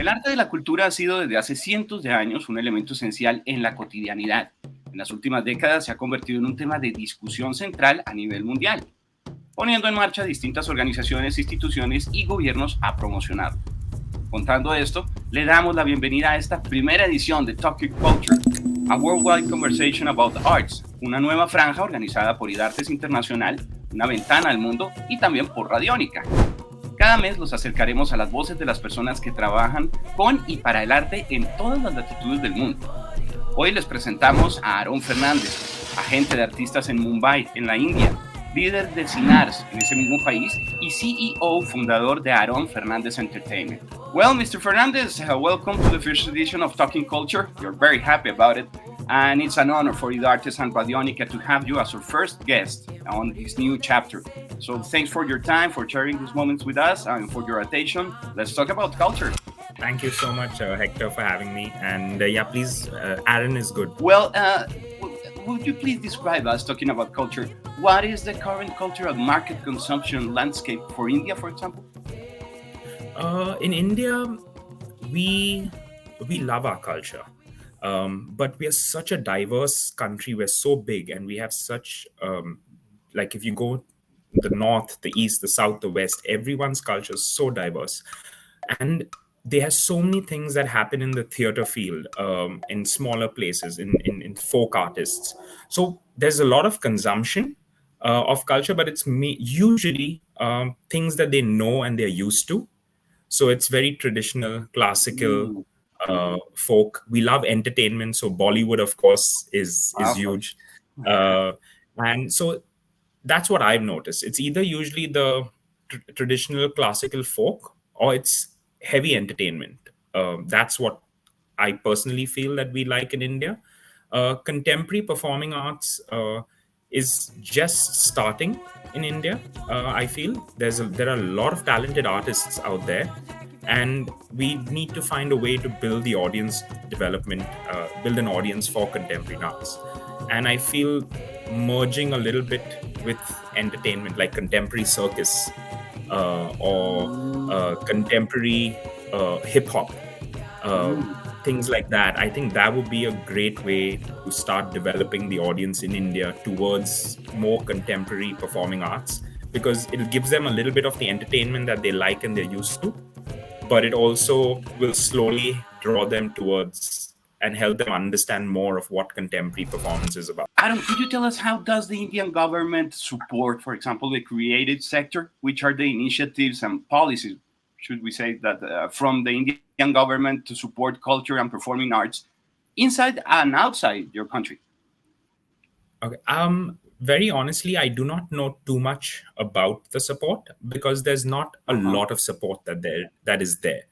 El arte de la cultura ha sido desde hace cientos de años un elemento esencial en la cotidianidad. En las últimas décadas se ha convertido en un tema de discusión central a nivel mundial, poniendo en marcha distintas organizaciones, instituciones y gobiernos a promocionarlo. Contando esto, le damos la bienvenida a esta primera edición de Talking Culture, a Worldwide Conversation About the Arts, una nueva franja organizada por Idartes Internacional, una ventana al mundo, y también por Radiónica. Cada mes los acercaremos a las voces de las personas que trabajan con y para el arte en todas las latitudes del mundo. Hoy les presentamos a Aaron Fernandes, agente de artistas en Mumbai, en la India, líder de CINARS en ese mismo país y CEO fundador de Aaron Fernandes Entertainment. Well, Mr. Fernandes, welcome to the first edition of Talking Culture. We're very happy about it. And it's an honor for Idartes and Radiónica to have you as our first guest on this new chapter. So thanks for your time, for sharing these moments with us, and for your attention. Let's talk about culture. Thank you so much, Hector, for having me. And yeah, please, Aaron is good. Well, would you please describe us, talking about culture, what is the current cultural market consumption landscape for India, for example? In India, we love our culture. But we are such a diverse country. We're so big, and we have such like if you go the north, the east, the south, the west, everyone's culture is so diverse, and there are so many things that happen in the theater field, in smaller places, in folk artists. So there's a lot of consumption of culture, but it's usually things that they know and they're used to. So it's very traditional, classical. Folk. We love entertainment, so Bollywood, of course, is huge, and so that's what I've noticed. It's either usually the traditional classical folk, or it's heavy entertainment. That's what I personally feel that we like in India. Contemporary performing arts is just starting in India. I feel there are a lot of talented artists out there. And we need to find a way to build the audience development, build an audience for contemporary arts. And I feel merging a little bit with entertainment, like contemporary circus or contemporary hip hop, things like that. I think that would be a great way to start developing the audience in India towards more contemporary performing arts, because it gives them a little bit of the entertainment that they like and they're used to. But it also will slowly draw them towards and help them understand more of what contemporary performance is about. Adam, could you tell us how does the Indian government support, for example, the creative sector? Which are the initiatives and policies, should we say, that from the Indian government to support culture and performing arts inside and outside your country? Okay. Very honestly, I do not know too much about the support, because there's not a lot of support that is there.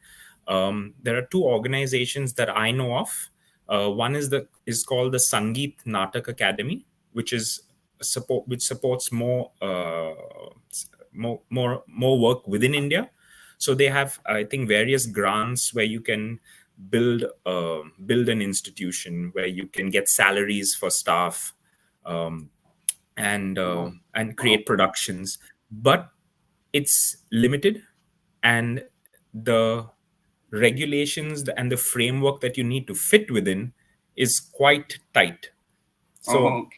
There are two organizations that I know of. One is called the Sangeet Natak Academy, which supports more work within India. So they have, I think, various grants where you can build an institution, where you can get salaries for staff. And create productions, but it's limited, and the regulations and the framework that you need to fit within is quite tight. So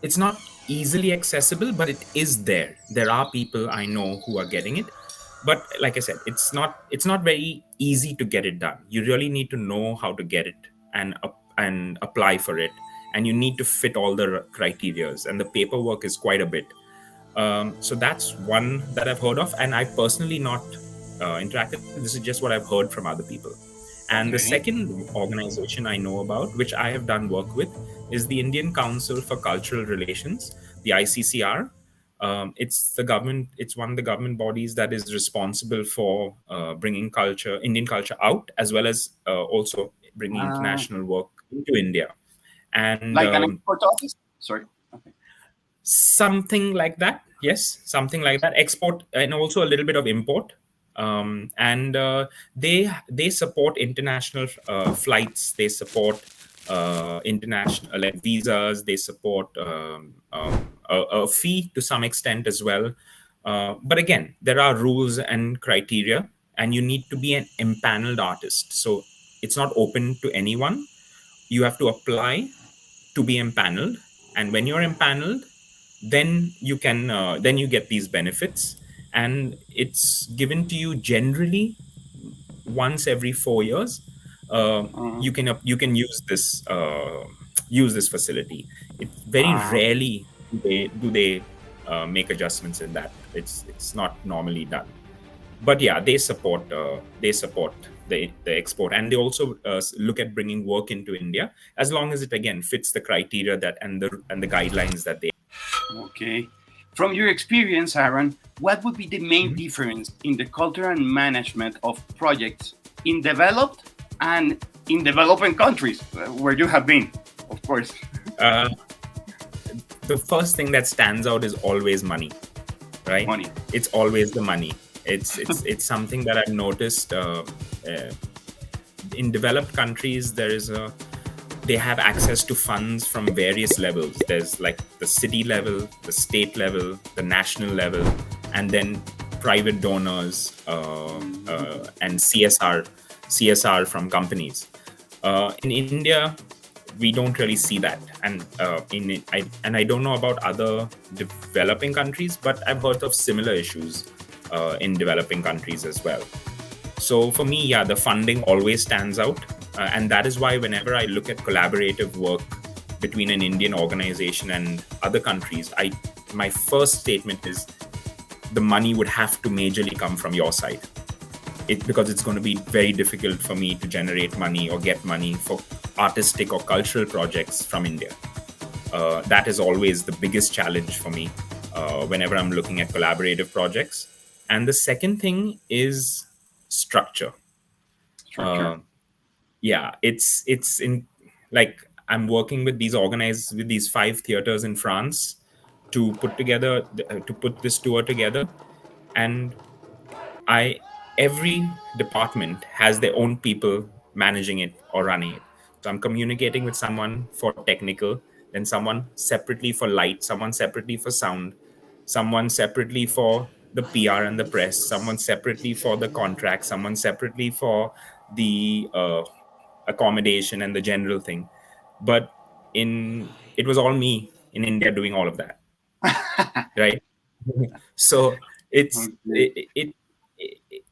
it's not easily accessible, but it is there. There are people I know who are getting it, but like I said, it's not very easy to get it done. You really need to know how to get it and apply for it. And you need to fit all the criterias, and the paperwork is quite a bit. So that's one that I've heard of, and I've personally not interacted. This is just what I've heard from other people. And the second organization I know about, which I have done work with, is the Indian Council for Cultural Relations, the ICCR. It's the government. It's one of the government bodies that is responsible for bringing Indian culture out, as well as also bringing international work into India. And like an export office? Sorry. Okay. Something like that. Yes, something like that. Export and also a little bit of import. And they support international flights. They support international like visas. They support a fee to some extent as well. But again, there are rules and criteria, and you need to be an empaneled artist. So it's not open to anyone. You have to apply to be empaneled, and when you're empaneled, then you get these benefits, and it's given to you generally once every 4 years. You can use this facility. It's very Uh, rarely do they make adjustments in that. It's not normally done. But yeah, they support the export, and they also look at bringing work into India, as long as it again fits the criteria that and the guidelines that they. okay. From your experience, Aaron, what would be the main Mhm. difference in the culture and management of projects in developed and in developing countries where you have been, of course? Uh, the first thing that stands out is always money, right? Money. It's always the money. It's something that I've noticed in developed countries. They have access to funds from various levels. There's like the city level, the state level, the national level, and then private donors and CSR from companies. In India, we don't really see that, and I don't know about other developing countries, but I've heard of similar issues in developing countries as well. So for me, yeah, the funding always stands out. And that is why whenever I look at collaborative work between an Indian organization and other countries, my first statement is the money would have to majorly come from your side. Because it's going to be very difficult for me to generate money or get money for artistic or cultural projects from India. That is always the biggest challenge for me whenever I'm looking at collaborative projects. And the second thing is structure. Structure. Yeah, it's in, like, I'm working with these 5 theaters in France to put this tour together, and I every department has their own people managing it or running it. So I'm communicating with someone for technical, then someone separately for light, someone separately for sound, someone separately for the PR and the press, someone separately for the contract, someone separately for the accommodation and the general thing. But it was all me in India doing all of that, right? So it's Okay. it,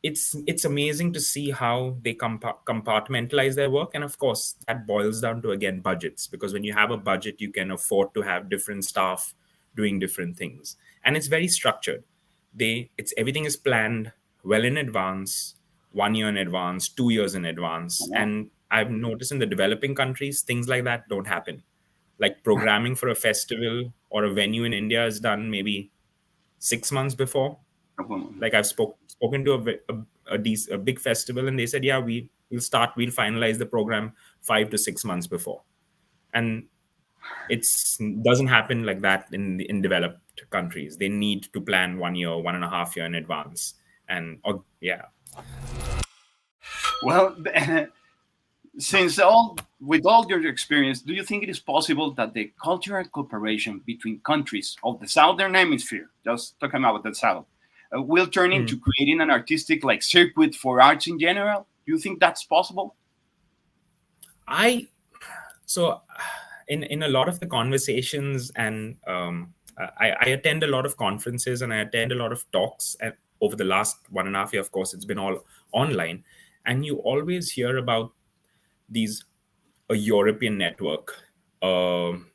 it's amazing to see how they compartmentalize their work. And of course that boils down to, again, budgets, because when you have a budget you can afford to have different staff doing different things, and it's very structured. It's everything is planned well in advance, 1 year in advance, 2 years in advance. Wow. And I've noticed in the developing countries things like that don't happen. Like programming for a festival or a venue in India is done maybe 6 months before. Like I've spoken to a big festival, and they said, yeah, we'll finalize the program 5 to 6 months before. And it's doesn't happen like that in developed countries. They need to plan 1 year, 1.5 year in advance. And yeah. Well, since all with all your experience, do you think it is possible that the cultural cooperation between countries of the southern hemisphere, just talking about the south, will turn Hmm. into creating an artistic like circuit for arts in general? Do you think that's possible? I so in a lot of the conversations, and I attend a lot of conferences and I attend a lot of talks, and over the last 1.5 year, of course, it's been all online, and you always hear about these a European network, um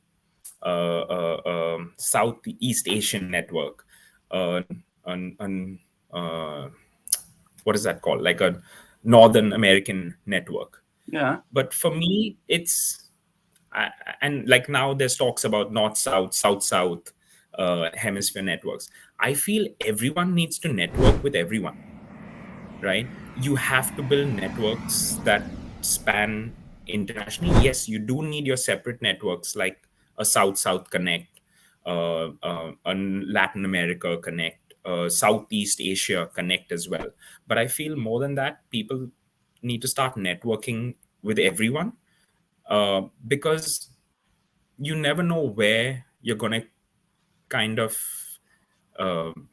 Southeast Asian network, uh, an what is that called, like a Northern American network. Yeah. But for me, and like now there's talks about north south, south south hemisphere networks. I feel everyone needs to network with everyone, right? You have to build networks that span internationally. Yes, you do need your separate networks, like a south south connect, a Latin America connect, Southeast Asia connect as well. But I feel more than that, people need to start networking with everyone, because you never know where you're going to kind of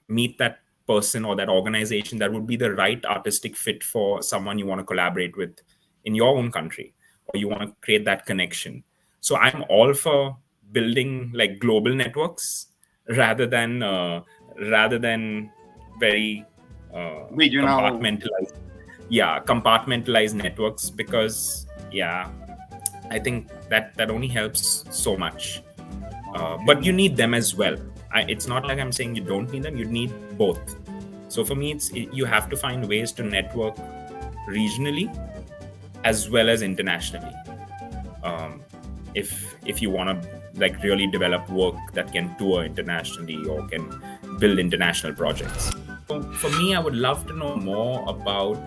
meet that person or that organization that would be the right artistic fit for someone you want to collaborate with in your own country, or you want to create that connection. So I'm all for building like global networks rather than very Regional. compartmentalized networks, because I think that only helps so much. But you need them as well. It's not like I'm saying you don't need them. You need both. So for me, you have to find ways to network regionally as well as internationally. If you want to like really develop work that can tour internationally or can build international projects. So for me, I would love to know more about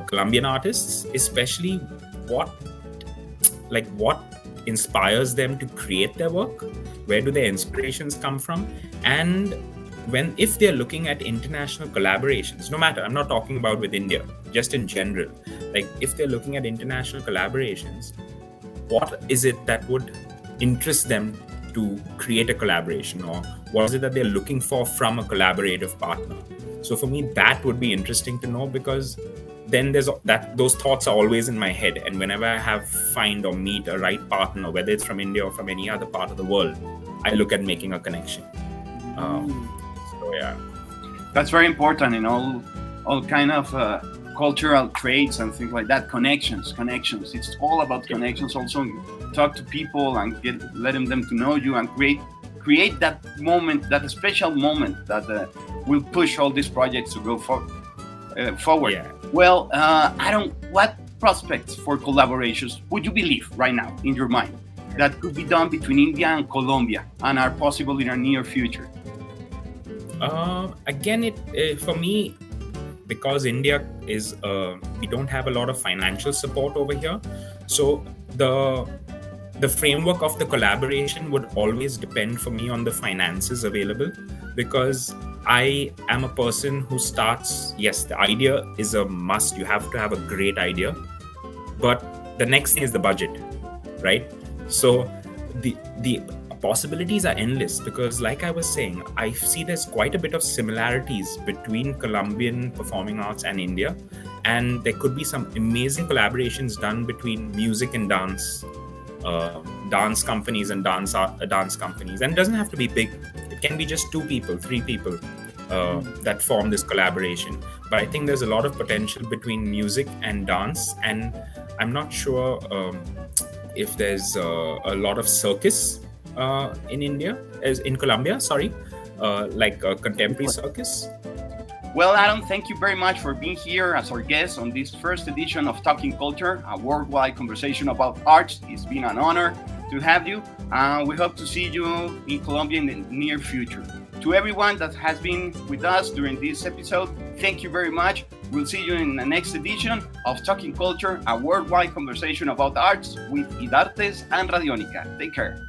Colombian artists, especially what inspires them to create their work, where do their inspirations come from, and if they're looking at international collaborations, no matter, I'm not talking about with India, just in general, like if they're looking at international collaborations, what is it that would interest them to create a collaboration, or what is it that they're looking for from a collaborative partner? So for me, that would be interesting to know, because then those thoughts are always in my head, and whenever I find or meet a right partner, whether it's from India or from any other part of the world, I look at making a connection. That's very important in all kind of cultural traits and things like that. Connections. It's all about connections. Also, talk to people and let them to know you, and create that moment, that special moment that will push all these projects to go forward. Yeah. Well, Aaron, what prospects for collaborations would you believe right now in your mind that could be done between India and Colombia and are possible in our near future? Again, for me, because India is we don't have a lot of financial support over here, so the framework of the collaboration would always depend for me on the finances available, because I am a person who starts, yes, the idea is a must, you have to have a great idea, but the next thing is the budget, right? So the possibilities are endless, because like I was saying, I see there's quite a bit of similarities between Colombian performing arts and India, and there could be some amazing collaborations done between music and dance companies and dance companies. And it doesn't have to be big. It can be just 2 people, 3 people that form this collaboration. But I think there's a lot of potential between music and dance, and I'm not sure if there's a lot of circus in Colombia, like contemporary circus. Well, Aaron, thank you very much for being here as our guest on this first edition of Talking Culture, a worldwide conversation about arts. It's been an honor to have you. We hope to see you in Colombia in the near future. To everyone that has been with us during this episode, thank you very much. We'll see you in the next edition of Talking Culture, a worldwide conversation about arts with Idartes and Radiónica. Take care.